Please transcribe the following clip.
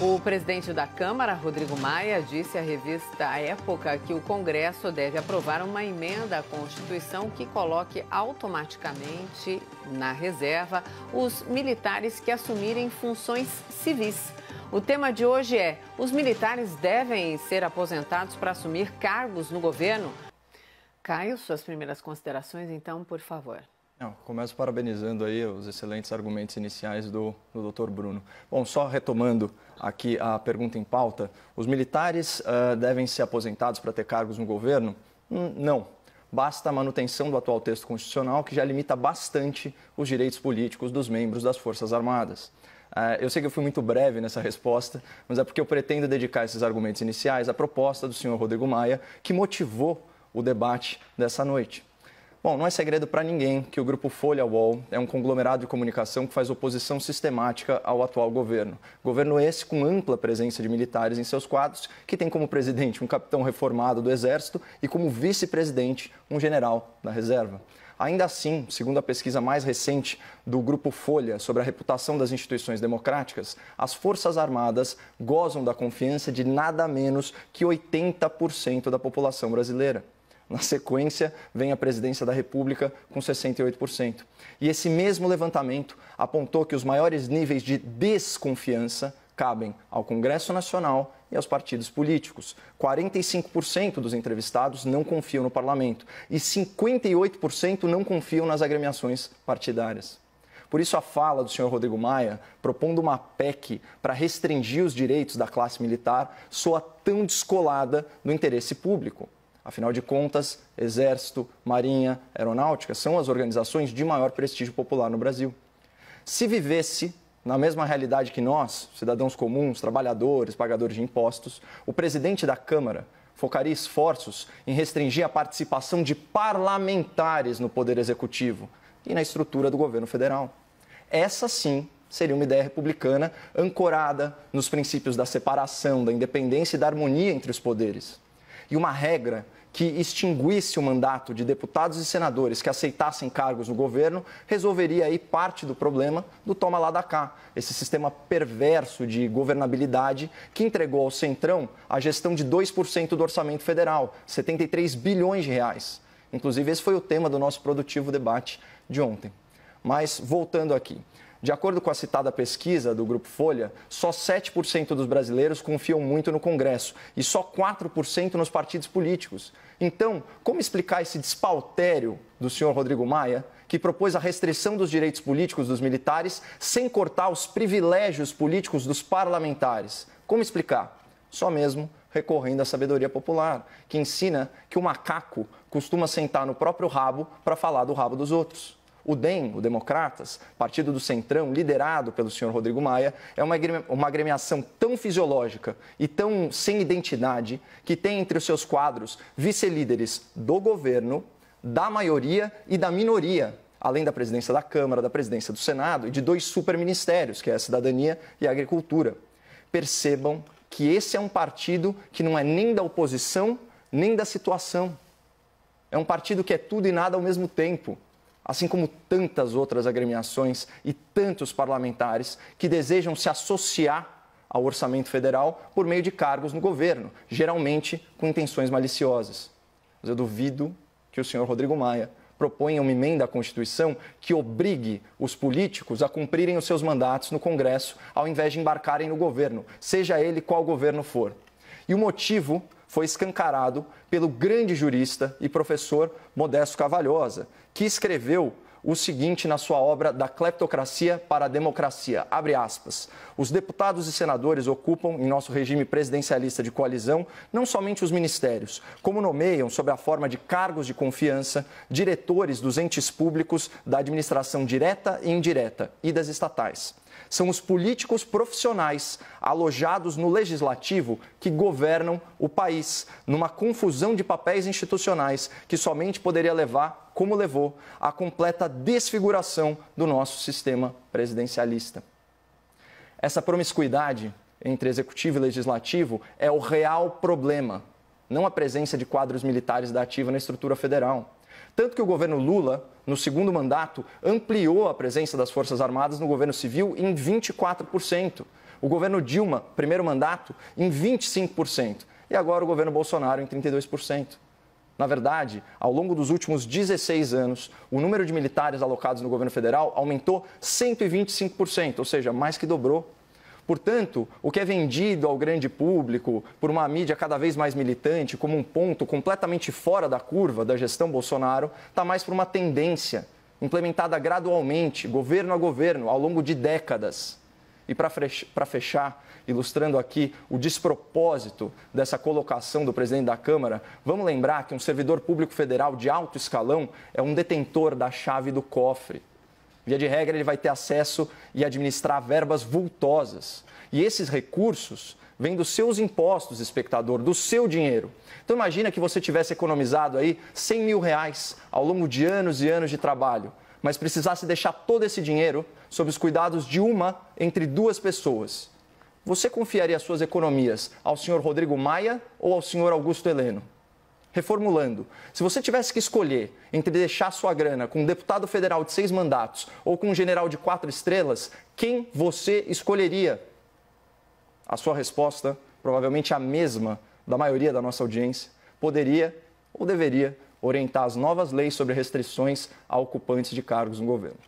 O presidente da Câmara, Rodrigo Maia, disse à revista Época que o Congresso deve aprovar uma emenda à Constituição que coloque automaticamente na reserva os militares que assumirem funções civis. O tema de hoje é: os militares devem ser aposentados para assumir cargos no governo? Caio, suas primeiras considerações, então, por favor. Começo parabenizando aí os excelentes argumentos iniciais do Dr. Bruno. Bom, só retomando aqui a pergunta em pauta, os militares devem ser aposentados para ter cargos no governo? Não. Basta a manutenção do atual texto constitucional, que já limita bastante os direitos políticos dos membros das Forças Armadas. Eu sei que eu fui muito breve nessa resposta, mas é porque eu pretendo dedicar esses argumentos iniciais à proposta do senhor Rodrigo Maia, que motivou o debate dessa noite. Bom, não é segredo para ninguém que o Grupo Folha UOL é um conglomerado de comunicação que faz oposição sistemática ao atual governo. Governo esse com ampla presença de militares em seus quadros, que tem como presidente um capitão reformado do Exército e como vice-presidente um general da reserva. Ainda assim, segundo a pesquisa mais recente do Grupo Folha sobre a reputação das instituições democráticas, as Forças Armadas gozam da confiança de nada menos que 80% da população brasileira. Na sequência, vem a presidência da República com 68%. E esse mesmo levantamento apontou que os maiores níveis de desconfiança cabem ao Congresso Nacional e aos partidos políticos. 45% dos entrevistados não confiam no parlamento e 58% não confiam nas agremiações partidárias. Por isso, a fala do senhor Rodrigo Maia, propondo uma PEC para restringir os direitos da classe militar, soa tão descolada do interesse público. Afinal de contas, Exército, Marinha, Aeronáutica são as organizações de maior prestígio popular no Brasil. Se vivesse na mesma realidade que nós, cidadãos comuns, trabalhadores, pagadores de impostos, o presidente da Câmara focaria esforços em restringir a participação de parlamentares no Poder Executivo e na estrutura do governo federal. Essa sim seria uma ideia republicana ancorada nos princípios da separação, da independência e da harmonia entre os poderes. E uma regra que extinguisse o mandato de deputados e senadores que aceitassem cargos no governo resolveria aí parte do problema do toma lá da cá, esse sistema perverso de governabilidade que entregou ao Centrão a gestão de 2% do orçamento federal, 73 bilhões de reais. Inclusive, esse foi o tema do nosso produtivo debate de ontem. Mas, voltando aqui. De acordo com a citada pesquisa do Grupo Folha, só 7% dos brasileiros confiam muito no Congresso e só 4% nos partidos políticos. Então, como explicar esse despautério do senhor Rodrigo Maia, que propôs a restrição dos direitos políticos dos militares sem cortar os privilégios políticos dos parlamentares? Como explicar? Só mesmo recorrendo à sabedoria popular, que ensina que o macaco costuma sentar no próprio rabo para falar do rabo dos outros. O DEM, o Democratas, partido do Centrão, liderado pelo senhor Rodrigo Maia, é uma agremiação tão fisiológica e tão sem identidade que tem entre os seus quadros vice-líderes do governo, da maioria e da minoria, além da presidência da Câmara, da presidência do Senado e de 2 superministérios, que é a Cidadania e a Agricultura. Percebam que esse é um partido que não é nem da oposição, nem da situação. É um partido que é tudo e nada ao mesmo tempo. Assim como tantas outras agremiações e tantos parlamentares que desejam se associar ao orçamento federal por meio de cargos no governo, geralmente com intenções maliciosas. Mas eu duvido que o senhor Rodrigo Maia proponha uma emenda à Constituição que obrigue os políticos a cumprirem os seus mandatos no Congresso ao invés de embarcarem no governo, seja ele qual governo for. E o motivo foi escancarado pelo grande jurista e professor Modesto Cavalhosa, que escreveu o seguinte na sua obra Da Cleptocracia para a Democracia, abre aspas, os deputados e senadores ocupam, em nosso regime presidencialista de coalizão, não somente os ministérios, como nomeiam, sob a forma de cargos de confiança, diretores dos entes públicos, da administração direta e indireta e das estatais. São os políticos profissionais alojados no legislativo que governam o país, numa confusão de papéis institucionais que somente poderia levar, como levou, à completa desfiguração do nosso sistema presidencialista. Essa promiscuidade entre executivo e legislativo é o real problema, não a presença de quadros militares da ativa na estrutura federal. Tanto que o governo Lula, no segundo mandato, ampliou a presença das Forças Armadas no governo civil em 24%. O governo Dilma, primeiro mandato, em 25%. E agora o governo Bolsonaro em 32%. Na verdade, ao longo dos últimos 16 anos, o número de militares alocados no governo federal aumentou 125%, ou seja, mais que dobrou. Portanto, o que é vendido ao grande público por uma mídia cada vez mais militante como um ponto completamente fora da curva da gestão Bolsonaro está mais por uma tendência implementada gradualmente, governo a governo, ao longo de décadas. E para fechar, ilustrando aqui o despropósito dessa colocação do presidente da Câmara, vamos lembrar que um servidor público federal de alto escalão é um detentor da chave do cofre. Via de regra, ele vai ter acesso e administrar verbas vultosas. E esses recursos vêm dos seus impostos, espectador, do seu dinheiro. Então imagina que você tivesse economizado aí R$100 mil ao longo de anos e anos de trabalho, mas precisasse deixar todo esse dinheiro sob os cuidados de uma entre duas pessoas. Você confiaria suas economias ao senhor Rodrigo Maia ou ao senhor Augusto Heleno? Reformulando, se você tivesse que escolher entre deixar sua grana com um deputado federal de 6 mandatos ou com um general de 4 estrelas, quem você escolheria? A sua resposta, provavelmente a mesma da maioria da nossa audiência, poderia ou deveria orientar as novas leis sobre restrições a ocupantes de cargos no governo.